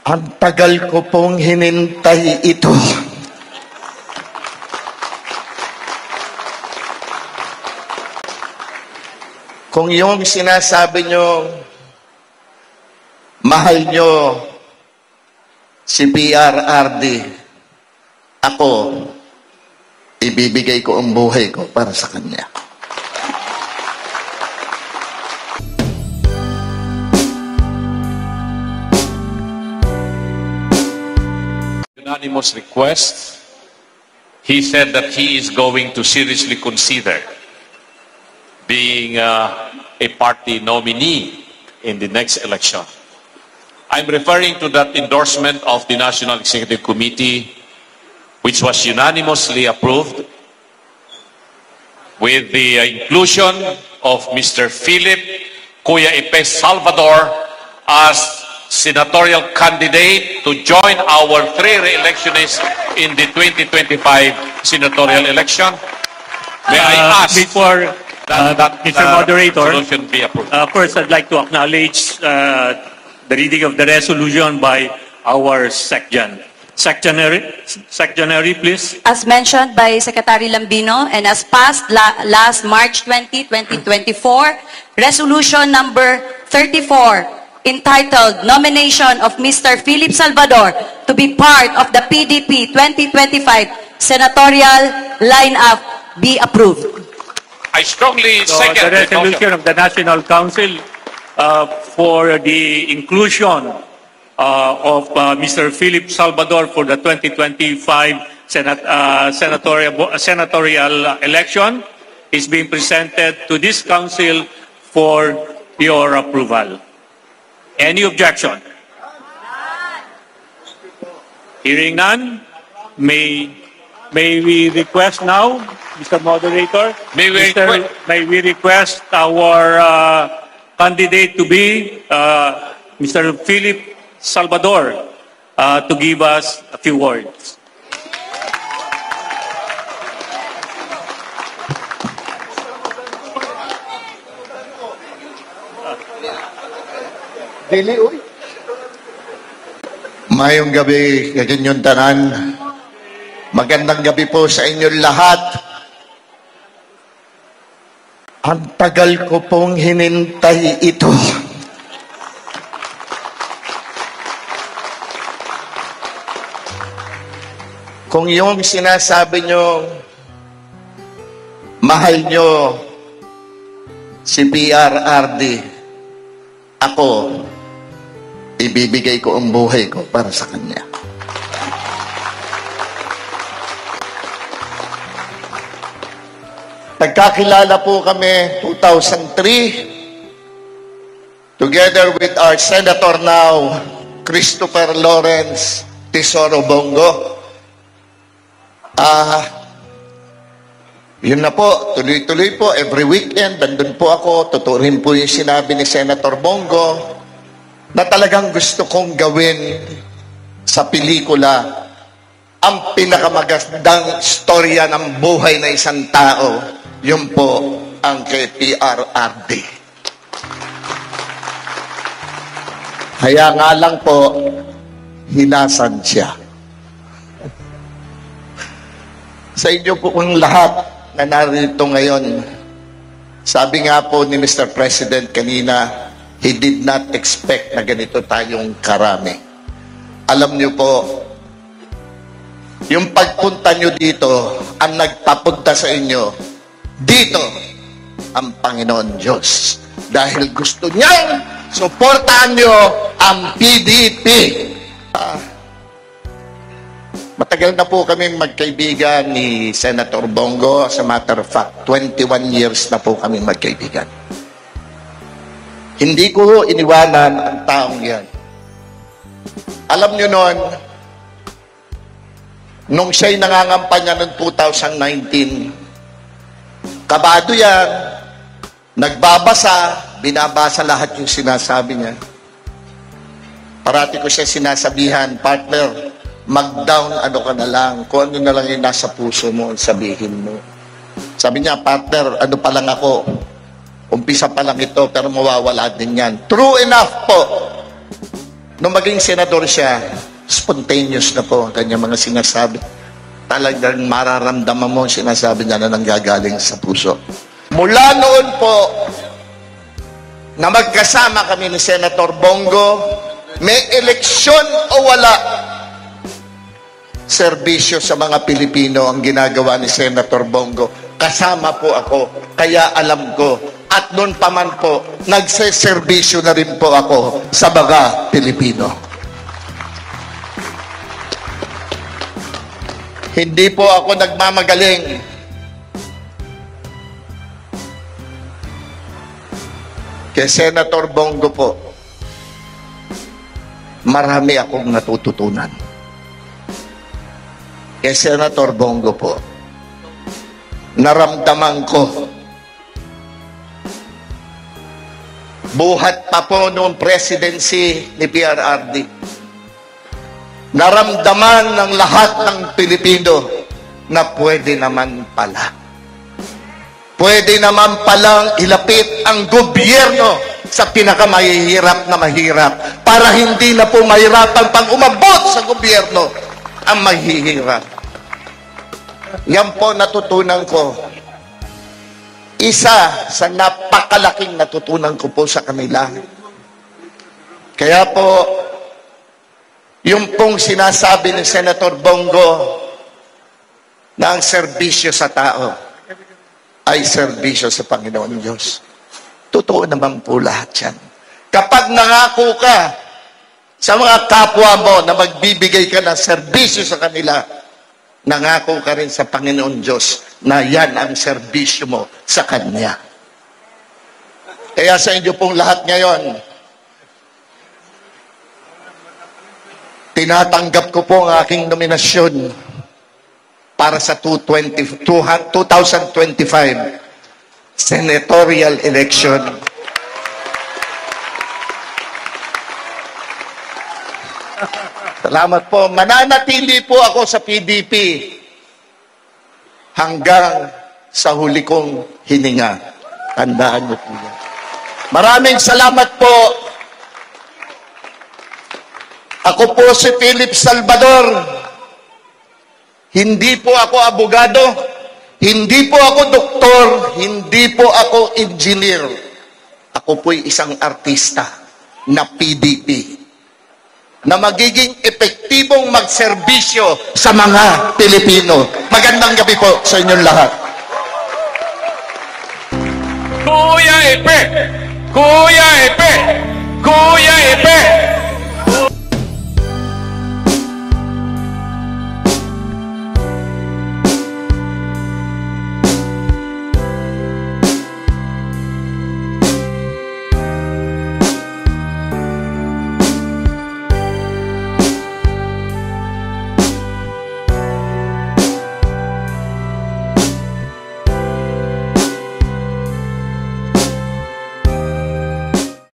Ang tagal ko pong hinintay ito. Kung yung sinasabi nyo, mahal nyo si PRRD, ako, ibibigay ko ang buhay ko para sa kanya. Unanimous request. He said that he is going to seriously consider being a party nominee in the next election. I'm referring to that endorsement of the National Executive Committee, which was unanimously approved with the inclusion of Mr. Philip Kuya Ipes Salvador as senatorial candidate to join our three re-electionists in the 2025 senatorial election. May I ask before that Mr. Moderator, resolution be approved? first I'd like to acknowledge the reading of the resolution by our SecGen. Secretary, please. As mentioned by Secretary Lambino and as passed last March 20, 2024, Resolution number 34, entitled Nomination of Mr. Philip Salvador to be part of the PDP 2025 senatorial lineup be approved. I strongly So second the resolution of the National Council for the inclusion of Mr. Philip Salvador for the 2025 senatorial election is being presented to this Council for your approval. Any objection? Hearing none, may we request now, Mr. Moderator, May we request our candidate to be Mr. Philip Salvador to give us a few words. Dili, uy. Mayong gabi, kaganyong tanan. Magandang gabi po sa inyong lahat. Ang tagal ko pong hinintay ito. Kung yung sinasabi nyo, mahal nyo si PRRD, ako, ibibigay ko ang buhay ko para sa kanya. Nagkakilala po kami 2003 together with our Senator now, Christopher Lawrence Tesoro Bongo. Yun na po, tuloy-tuloy po, every weekend, nandun po ako, totoo rin po yung sinabi ni Senator Bongo, na talagang gusto kong gawin sa pelikula ang pinakamagandang storya ng buhay na isang tao, yun po ang kay PRRD. Kaya nga lang po, hinasan siya. Sa inyo po kung lahat na narito ngayon, sabi nga po ni Mr. President kanina, he did not expect na ganito tayong karami. Alam niyo po, yung pagpunta niyo dito, ang nagpapunta sa inyo, dito ang Panginoon Diyos. Dahil gusto niyang suportahan niyo ang PDP. Matagal na po kami magkaibigan ni Senator Bongo. As a matter of fact, 21 years na po kami magkaibigan. Hindi ko iniwanan ang taong yan. Alam nyo noon, nung siya'y nangangampanya noong 2019, kabado yan, nagbabasa, binabasa lahat yung sinasabi niya. Parati ko siya sinasabihan, partner, mag-down ano ka na lang, kung ano na lang yung nasa puso mo, sabihin mo. Sabi niya, partner, ano pa lang ako, umpisa pa lang ito, pero mawawala din yan. True enough po. Nung maging senador siya, spontaneous na po ang kanyang mga sinasabi. Talagang mararamdaman mo ang sinasabi niya na nanggagaling sa puso. Mula noon po, na magkasama kami ni Senator Bongo, may eleksyon o wala, serbisyo sa mga Pilipino ang ginagawa ni Senator Bongo. Kasama po ako, kaya alam ko. At noon pa man po, nagseserbisyo na rin po ako sa mga Pilipino. Hindi po ako nagmamagaling. Kay Senator Bongo po, marami akong natututunan. Kay Senator Bongo po, naramdaman ko, buhat pa po noong presidency ni PRRD, naramdaman ng lahat ng Pilipino na pwede naman pala. Pwede naman palang ilapit ang gobyerno sa pinakamahihirap na mahirap para hindi na po mahirapan pang umabot sa gobyerno ang mahihirap. Yan po natutunan ko. Isa sa napakalaking natutunan ko po sa kanila. Kaya po, yung pong sinasabi ni Senator Bongo na ang serbisyo sa tao ay serbisyo sa Panginoon Diyos. Totoo naman po lahat yan. Kapag nangako ka sa mga kapwa mo na magbibigay ka ng serbisyo sa kanila, nangako ka rin sa Panginoon Diyos na yan ang serbisyo mo sa Kanya. Kaya sa inyo pong lahat ngayon, tinatanggap ko po ang aking nominasyon para sa 2025 senatorial election. Salamat po. Mananatili po ako sa PDP hanggang sa huli kong hininga. Tandaan niyo po yan. Maraming salamat po. Ako po si Philip Salvador. Hindi po ako abogado. Hindi po ako doktor. Hindi po ako engineer. Ako po'y isang artista na PDP na magiging epektibong magserbisyo sa mga Pilipino. Magandang gabi po sa inyong lahat. Kuya Epe! Kuya Epe! Kuya Epe!